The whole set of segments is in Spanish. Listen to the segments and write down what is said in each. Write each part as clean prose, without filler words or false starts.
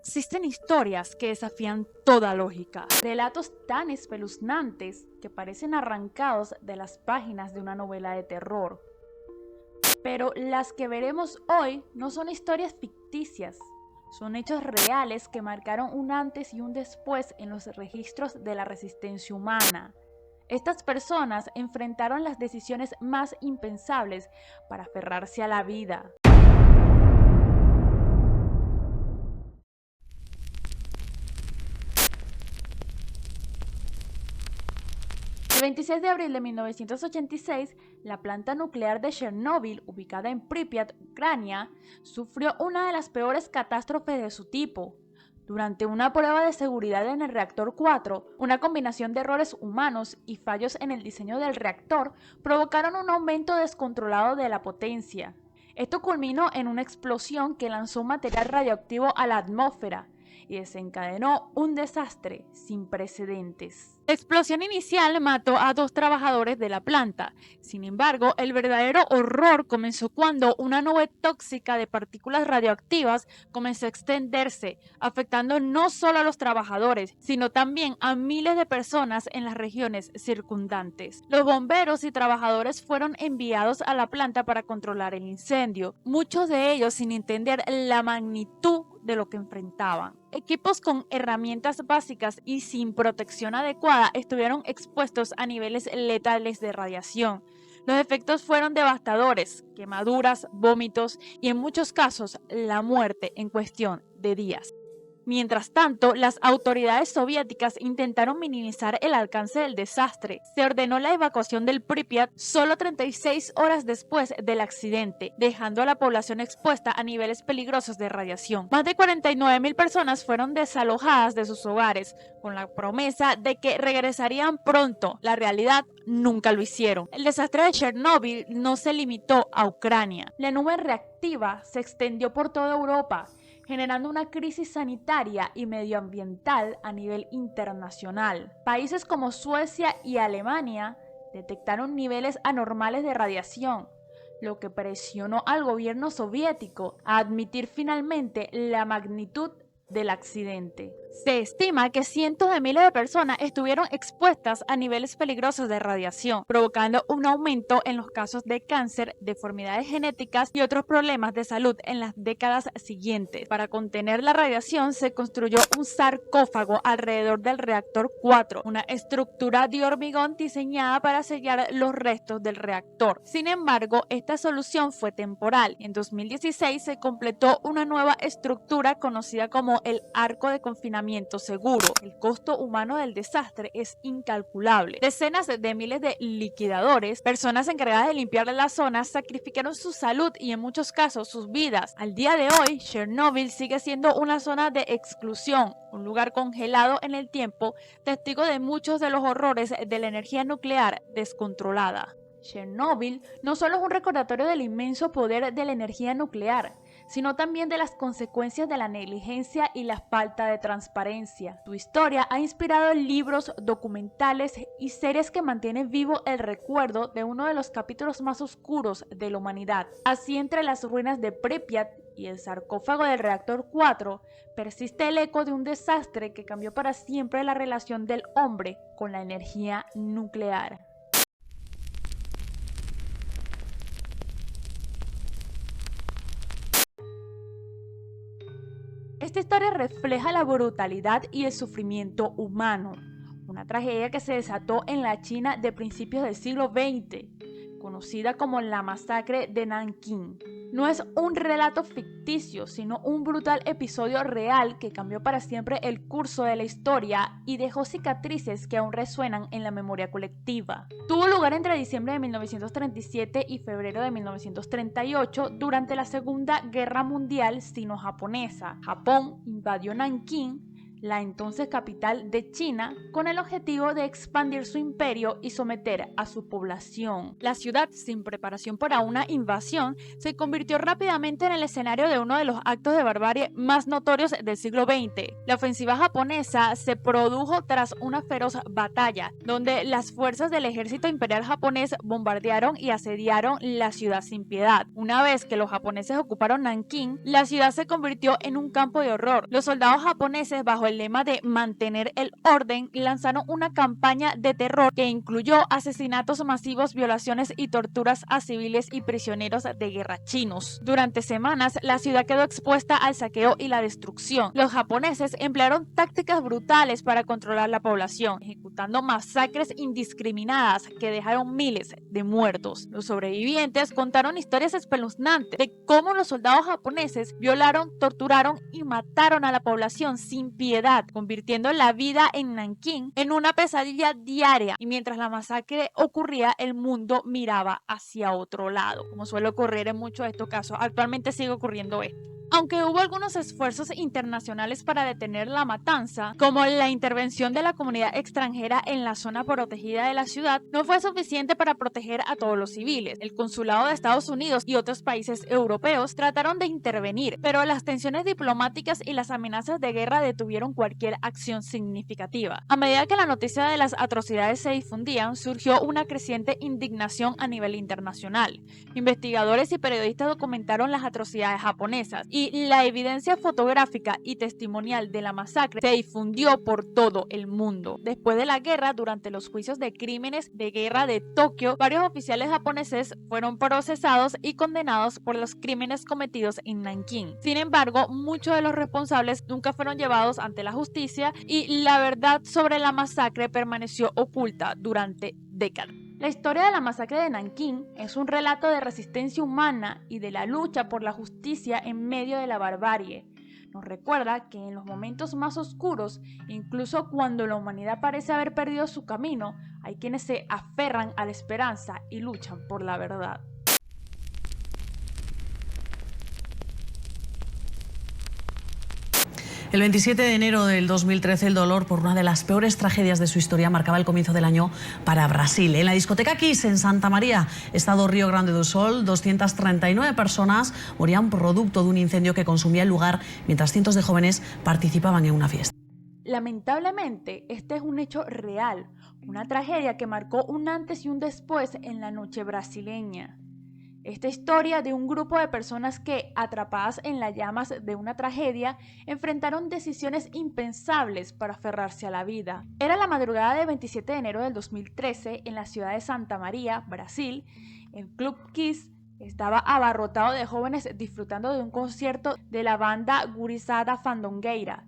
Existen historias que desafían toda lógica, relatos tan espeluznantes que parecen arrancados de las páginas de una novela de terror. Pero las que veremos hoy no son historias ficticias, son hechos reales que marcaron un antes y un después en los registros de la resistencia humana. Estas personas enfrentaron las decisiones más impensables para aferrarse a la vida. El 26 de abril de 1986, la planta nuclear de Chernóbil, ubicada en Pripyat, Ucrania, sufrió una de las peores catástrofes de su tipo. Durante una prueba de seguridad en el reactor 4, una combinación de errores humanos y fallos en el diseño del reactor provocaron un aumento descontrolado de la potencia. Esto culminó en una explosión que lanzó material radioactivo a la atmósfera y desencadenó un desastre sin precedentes. La explosión inicial mató a 2 trabajadores de la planta. Sin embargo, el verdadero horror comenzó cuando una nube tóxica de partículas radioactivas comenzó a extenderse, afectando no solo a los trabajadores, sino también a miles de personas en las regiones circundantes. Los bomberos y trabajadores fueron enviados a la planta para controlar el incendio, muchos de ellos sin entender la magnitud de lo que enfrentaban. Equipos con herramientas básicas y sin protección adecuada estuvieron expuestos a niveles letales de radiación. Los efectos fueron devastadores: quemaduras, vómitos y en muchos casos la muerte en cuestión de días. Mientras tanto, las autoridades soviéticas intentaron minimizar el alcance del desastre. Se ordenó la evacuación del Pripyat solo 36 horas después del accidente, dejando a la población expuesta a niveles peligrosos de radiación. Más de 49.000 personas fueron desalojadas de sus hogares, con la promesa de que regresarían pronto. La realidad, nunca lo hicieron. El desastre de Chernóbil no se limitó a Ucrania. La nube reactiva se extendió por toda Europa, generando una crisis sanitaria y medioambiental a nivel internacional. Países como Suecia y Alemania detectaron niveles anormales de radiación, lo que presionó al gobierno soviético a admitir finalmente la magnitud del accidente. Se estima que cientos de miles de personas estuvieron expuestas a niveles peligrosos de radiación, provocando un aumento en los casos de cáncer, deformidades genéticas y otros problemas de salud en las décadas siguientes. Para contener la radiación se construyó un sarcófago alrededor del reactor 4, una estructura de hormigón diseñada para sellar los restos del reactor. Sin embargo, esta solución fue temporal. En 2016 se completó una nueva estructura conocida como el arco de confinamiento seguro. El costo humano del desastre es incalculable. Decenas de miles de liquidadores, personas encargadas de limpiar la zona, sacrificaron su salud y en muchos casos sus vidas. Al día de hoy, Chernóbil sigue siendo una zona de exclusión, un lugar congelado en el tiempo, testigo de muchos de los horrores de la energía nuclear descontrolada. Chernóbil no solo es un recordatorio del inmenso poder de la energía nuclear, sino también de las consecuencias de la negligencia y la falta de transparencia. Su historia ha inspirado libros, documentales y series que mantienen vivo el recuerdo de uno de los capítulos más oscuros de la humanidad. Así, entre las ruinas de Pripyat y el sarcófago del reactor 4, persiste el eco de un desastre que cambió para siempre la relación del hombre con la energía nuclear. Esta historia refleja la brutalidad y el sufrimiento humano, una tragedia que se desató en la China de principios del siglo XX, conocida como la masacre de Nankín. No es un relato ficticio, sino un brutal episodio real que cambió para siempre el curso de la historia y dejó cicatrices que aún resuenan en la memoria colectiva. Tuvo lugar entre diciembre de 1937 y febrero de 1938 durante la Segunda Guerra Mundial Sino-Japonesa. Japón invadió Nankín, la entonces capital de China, con el objetivo de expandir su imperio y someter a su población. La ciudad, sin preparación para una invasión, se convirtió rápidamente en el escenario de uno de los actos de barbarie más notorios del siglo XX. La ofensiva japonesa se produjo tras una feroz batalla, donde las fuerzas del ejército imperial japonés bombardearon y asediaron la ciudad sin piedad. Una vez que los japoneses ocuparon Nankín, la ciudad se convirtió en un campo de horror. Los soldados japoneses, bajo el lema de mantener el orden, lanzaron una campaña de terror que incluyó asesinatos masivos, violaciones y torturas a civiles y prisioneros de guerra chinos. Durante semanas, la ciudad quedó expuesta al saqueo y la destrucción. Los japoneses emplearon tácticas brutales para controlar la población, ejecutando masacres indiscriminadas que dejaron miles de muertos. Los sobrevivientes contaron historias espeluznantes de cómo los soldados japoneses violaron, torturaron y mataron a la población sin piedad, convirtiendo la vida en Nankín en una pesadilla diaria, y mientras la masacre ocurría, el mundo miraba hacia otro lado, como suele ocurrir en muchos de estos casos. Actualmente sigue ocurriendo esto. Aunque hubo algunos esfuerzos internacionales para detener la matanza, como la intervención de la comunidad extranjera en la zona protegida de la ciudad, no fue suficiente para proteger a todos los civiles. El consulado de Estados Unidos y otros países europeos trataron de intervenir, pero las tensiones diplomáticas y las amenazas de guerra detuvieron cualquier acción significativa. A medida que la noticia de las atrocidades se difundían, surgió una creciente indignación a nivel internacional. Investigadores y periodistas documentaron las atrocidades japonesas, y la evidencia fotográfica y testimonial de la masacre se difundió por todo el mundo. Después de la guerra, durante los juicios de crímenes de guerra de Tokio, varios oficiales japoneses fueron procesados y condenados por los crímenes cometidos en Nankín. Sin embargo, muchos de los responsables nunca fueron llevados ante la justicia y la verdad sobre la masacre permaneció oculta durante décadas. La historia de la masacre de Nankín es un relato de resistencia humana y de la lucha por la justicia en medio de la barbarie. Nos recuerda que en los momentos más oscuros, incluso cuando la humanidad parece haber perdido su camino, hay quienes se aferran a la esperanza y luchan por la verdad. El 27 de enero del 2013, el dolor por una de las peores tragedias de su historia marcaba el comienzo del año para Brasil. En la discoteca Kiss, en Santa María, estado Río Grande do Sul, 239 personas morían producto de un incendio que consumía el lugar, mientras cientos de jóvenes participaban en una fiesta. Lamentablemente, este es un hecho real, una tragedia que marcó un antes y un después en la noche brasileña. Esta historia de un grupo de personas que, atrapadas en las llamas de una tragedia, enfrentaron decisiones impensables para aferrarse a la vida. Era la madrugada del 27 de enero del 2013 en la ciudad de Santa María, Brasil. El Club Kiss estaba abarrotado de jóvenes disfrutando de un concierto de la banda Gurizada Fandongueira.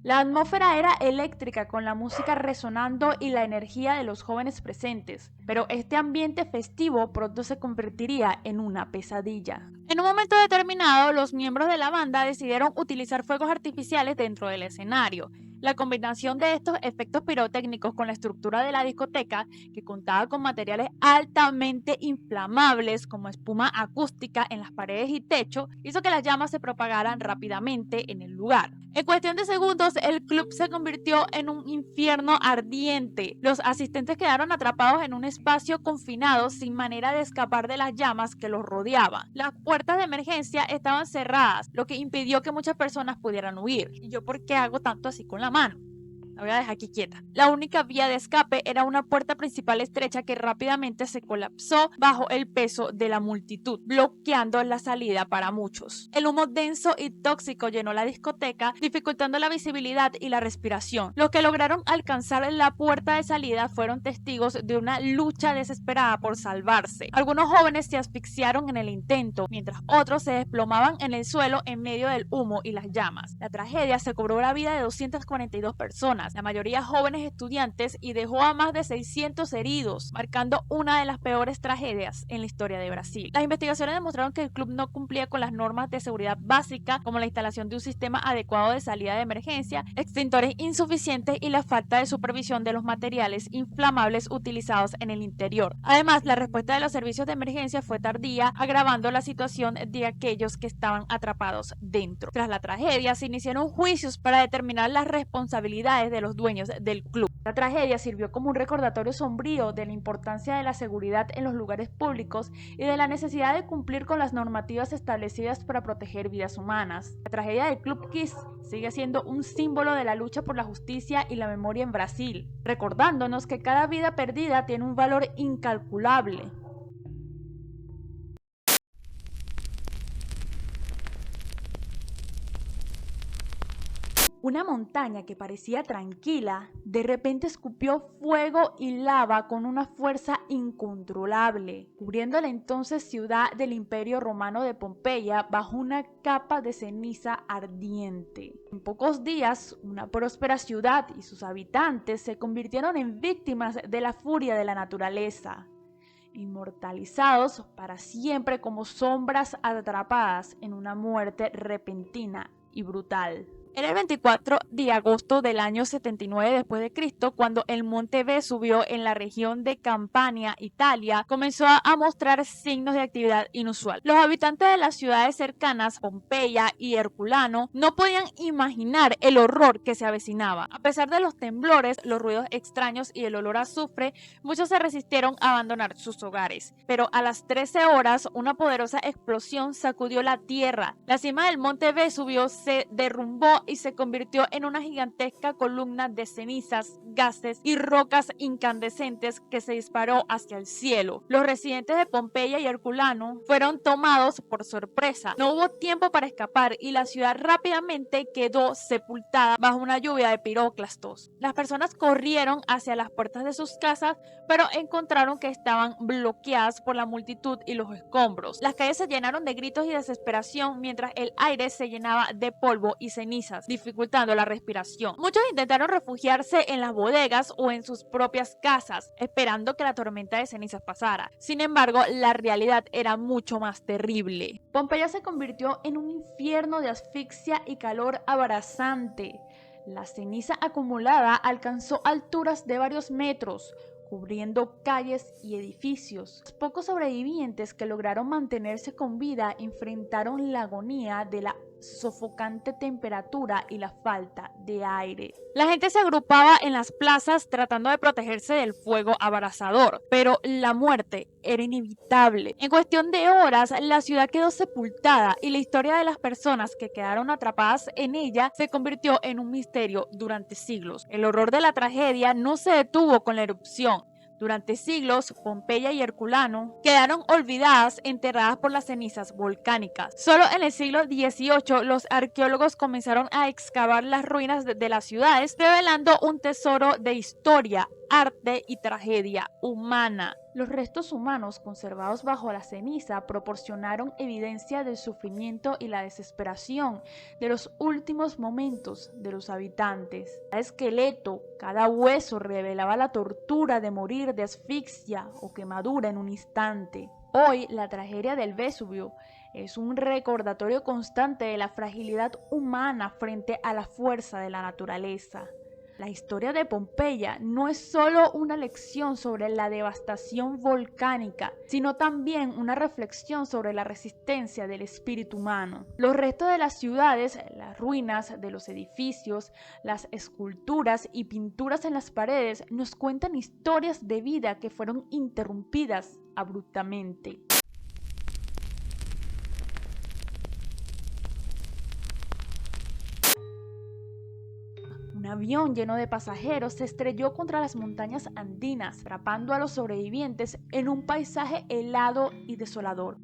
La atmósfera era eléctrica, con la música resonando y la energía de los jóvenes presentes, pero este ambiente festivo pronto se convertiría en una pesadilla. En un momento determinado, los miembros de la banda decidieron utilizar fuegos artificiales dentro del escenario. La combinación de estos efectos pirotécnicos con la estructura de la discoteca, que contaba con materiales altamente inflamables como espuma acústica en las paredes y techo, hizo que las llamas se propagaran rápidamente en el lugar. En cuestión de segundos, el club se convirtió en un infierno ardiente. Los asistentes quedaron atrapados en un espacio confinado sin manera de escapar de las llamas que los rodeaban. Las puertas de emergencia estaban cerradas, lo que impidió que muchas personas pudieran huir. ¿Y yo por qué hago tanto así con la mano? La voy a dejar aquí quieta. La única vía de escape era una puerta principal estrecha que rápidamente se colapsó bajo el peso de la multitud, bloqueando la salida para muchos. El humo denso y tóxico llenó la discoteca, dificultando la visibilidad y la respiración. Los que lograron alcanzar la puerta de salida fueron testigos de una lucha desesperada por salvarse. Algunos jóvenes se asfixiaron en el intento, mientras otros se desplomaban en el suelo en medio del humo y las llamas. La tragedia se cobró la vida de 242 personas. víctimas, la mayoría jóvenes estudiantes, y dejó a más de 600 heridos, marcando una de las peores tragedias en la historia de Brasil. Las investigaciones demostraron que el club no cumplía con las normas de seguridad básicas, como la instalación de un sistema adecuado de salida de emergencia, extintores insuficientes y la falta de supervisión de los materiales inflamables utilizados en el interior. Además, la respuesta de los servicios de emergencia fue tardía, agravando la situación de aquellos que estaban atrapados dentro. Tras la tragedia, se iniciaron juicios para determinar las responsabilidades de los dueños del club. La tragedia sirvió como un recordatorio sombrío de la importancia de la seguridad en los lugares públicos y de la necesidad de cumplir con las normativas establecidas para proteger vidas humanas. La tragedia del Club Kiss sigue siendo un símbolo de la lucha por la justicia y la memoria en Brasil, recordándonos que cada vida perdida tiene un valor incalculable. Una montaña que parecía tranquila, de repente escupió fuego y lava con una fuerza incontrolable, cubriendo la entonces ciudad del Imperio Romano de Pompeya bajo una capa de ceniza ardiente. En pocos días, una próspera ciudad y sus habitantes se convirtieron en víctimas de la furia de la naturaleza, inmortalizados para siempre como sombras atrapadas en una muerte repentina y brutal. Era el 24 de agosto del año 79 después de Cristo cuando el monte Vesubio en la región de Campania, Italia, comenzó a mostrar signos de actividad inusual. Los habitantes de las ciudades cercanas, Pompeya y Herculano, no podían imaginar el horror que se avecinaba. A pesar de los temblores, los ruidos extraños y el olor a azufre, muchos se resistieron a abandonar sus hogares. Pero a las 13 horas, una poderosa explosión sacudió la tierra. La cima del monte Vesubio se derrumbó y se convirtió en una gigantesca columna de cenizas, gases y rocas incandescentes que se disparó hacia el cielo. Los residentes de Pompeya y Herculano fueron tomados por sorpresa. No hubo tiempo para escapar y la ciudad rápidamente quedó sepultada bajo una lluvia de piróclastos. Las personas corrieron hacia las puertas de sus casas, pero encontraron que estaban bloqueadas por la multitud y los escombros. Las calles se llenaron de gritos y desesperación mientras el aire se llenaba de polvo y cenizas, dificultando la respiración. Muchos intentaron refugiarse en las bodegas o en sus propias casas, esperando que la tormenta de cenizas pasara. Sin embargo, la realidad era mucho más terrible. Pompeya se convirtió en un infierno de asfixia y calor abrasante. La ceniza acumulada alcanzó alturas de varios metros, cubriendo calles y edificios. Los pocos sobrevivientes que lograron mantenerse con vida enfrentaron la agonía de la sofocante temperatura y la falta de aire. La gente se agrupaba en las plazas tratando de protegerse del fuego abrasador, pero la muerte era inevitable. En cuestión de horas, la ciudad quedó sepultada y la historia de las personas que quedaron atrapadas en ella se convirtió en un misterio durante siglos. El horror de la tragedia no se detuvo con la erupción. Durante siglos, Pompeya y Herculano quedaron olvidadas, enterradas por las cenizas volcánicas. Solo en el siglo XVIII, los arqueólogos comenzaron a excavar las ruinas de las ciudades, revelando un tesoro de historia, arte y tragedia humana. Los restos humanos conservados bajo la ceniza proporcionaron evidencia del sufrimiento y la desesperación de los últimos momentos de los habitantes. Cada esqueleto, cada hueso revelaba la tortura de morir de asfixia o quemadura en un instante. Hoy, la tragedia del Vesubio es un recordatorio constante de la fragilidad humana frente a la fuerza de la naturaleza. La historia de Pompeya no es solo una lección sobre la devastación volcánica, sino también una reflexión sobre la resistencia del espíritu humano. Los restos de las ciudades, las ruinas de los edificios, las esculturas y pinturas en las paredes nos cuentan historias de vida que fueron interrumpidas abruptamente. Un avión lleno de pasajeros se estrelló contra las montañas andinas, atrapando a los sobrevivientes en un paisaje helado y desolador.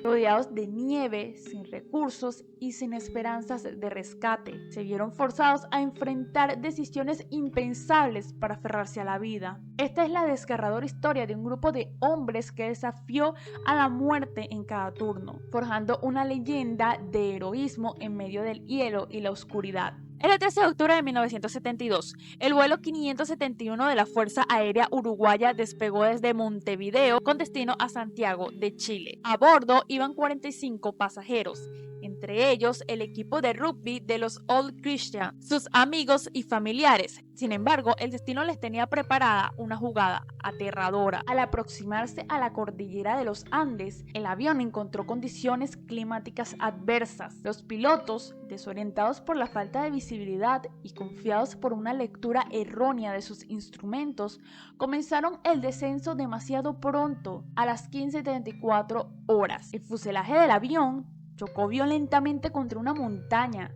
Rodeados de nieve, sin recursos y sin esperanzas de rescate, se vieron forzados a enfrentar decisiones impensables para aferrarse a la vida. Esta es la desgarradora historia de un grupo de hombres que desafió a la muerte en cada turno, forjando una leyenda de heroísmo en medio del hielo y la oscuridad. Era el 13 de octubre de 1972. El vuelo 571 de la Fuerza Aérea Uruguaya despegó desde Montevideo con destino a Santiago de Chile. A bordo iban 45 pasajeros, entre ellos el equipo de rugby de los Old Christians, sus amigos y familiares. Sin embargo, el destino les tenía preparada una jugada aterradora. Al aproximarse a la cordillera de los Andes, el avión encontró condiciones climáticas adversas. Los pilotos, desorientados por la falta de visibilidad y confiados por una lectura errónea de sus instrumentos, comenzaron el descenso demasiado pronto, a las 15:34 horas. El fuselaje del avión chocó violentamente contra una montaña,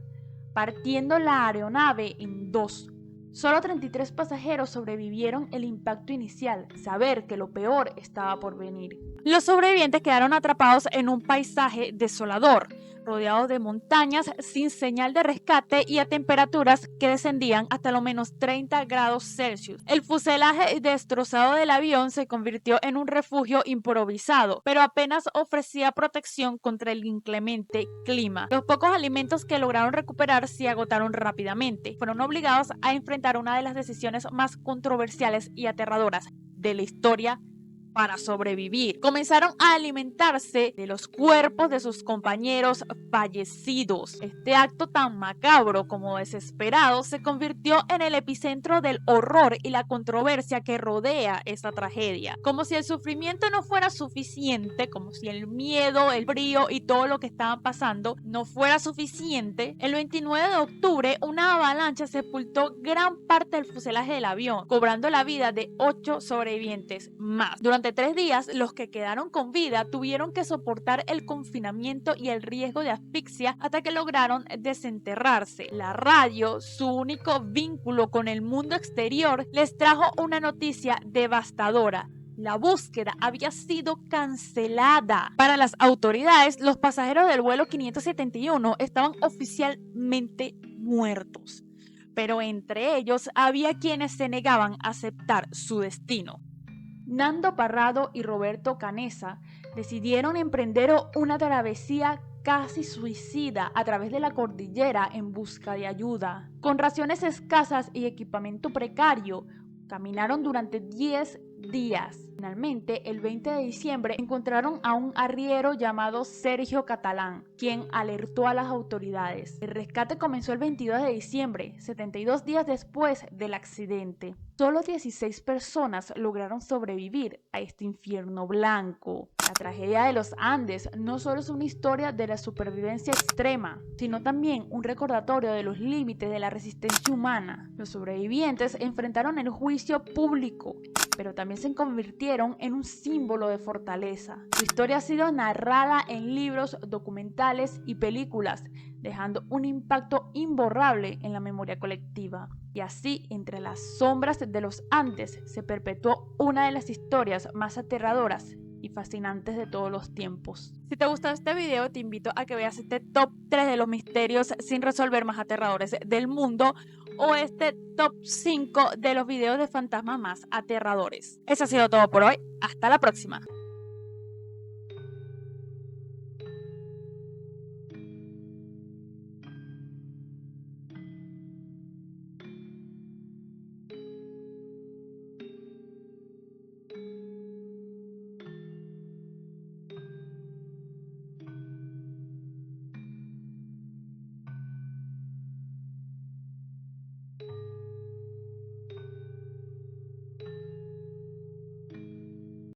partiendo la aeronave en dos. Solo 33 pasajeros sobrevivieron el impacto inicial, saber que lo peor estaba por venir. Los sobrevivientes quedaron atrapados en un paisaje desolador, rodeados de montañas sin señal de rescate y a temperaturas que descendían hasta los menos 30 grados Celsius. El fuselaje destrozado del avión se convirtió en un refugio improvisado, pero apenas ofrecía protección contra el inclemente clima. Los pocos alimentos que lograron recuperar se agotaron rápidamente. Fueron obligados a enfrentar una de las decisiones más controversiales y aterradoras de la historia para sobrevivir. Comenzaron a alimentarse de los cuerpos de sus compañeros fallecidos. Este acto tan macabro como desesperado se convirtió en el epicentro del horror y la controversia que rodea esta tragedia. Como si el sufrimiento no fuera suficiente, como si el miedo, el frío y todo lo que estaban pasando no fuera suficiente, el 29 de octubre una avalancha sepultó gran parte del fuselaje del avión, cobrando la vida de 8 sobrevivientes más. Durante 3 días, los que quedaron con vida tuvieron que soportar el confinamiento y el riesgo de asfixia hasta que lograron desenterrarse. La radio, su único vínculo con el mundo exterior, les trajo una noticia devastadora. La búsqueda había sido cancelada. Para las autoridades, los pasajeros del vuelo 571 estaban oficialmente muertos, pero entre ellos había quienes se negaban a aceptar su destino. Nando Parrado y Roberto Canessa decidieron emprender una travesía casi suicida a través de la cordillera en busca de ayuda. Con raciones escasas y equipamiento precario, caminaron durante 10 días. Finalmente, el 20 de diciembre, encontraron a un arriero llamado Sergio Catalán, quien alertó a las autoridades. El rescate comenzó el 22 de diciembre, 72 días después del accidente. Solo 16 personas lograron sobrevivir a este infierno blanco. La tragedia de los Andes no solo es una historia de la supervivencia extrema, sino también un recordatorio de los límites de la resistencia humana. Los sobrevivientes enfrentaron el juicio público, pero también se convirtieron en un símbolo de fortaleza. Su historia ha sido narrada en libros, documentales y películas, dejando un impacto imborrable en la memoria colectiva. Y así, entre las sombras de los Andes, se perpetuó una de las historias más aterradoras y fascinantes de todos los tiempos. Si te gustó este video, te invito a que veas este top 3 de los misterios sin resolver más aterradores del mundo, o este top 5 de los videos de fantasmas más aterradores. Eso ha sido todo por hoy. Hasta la próxima.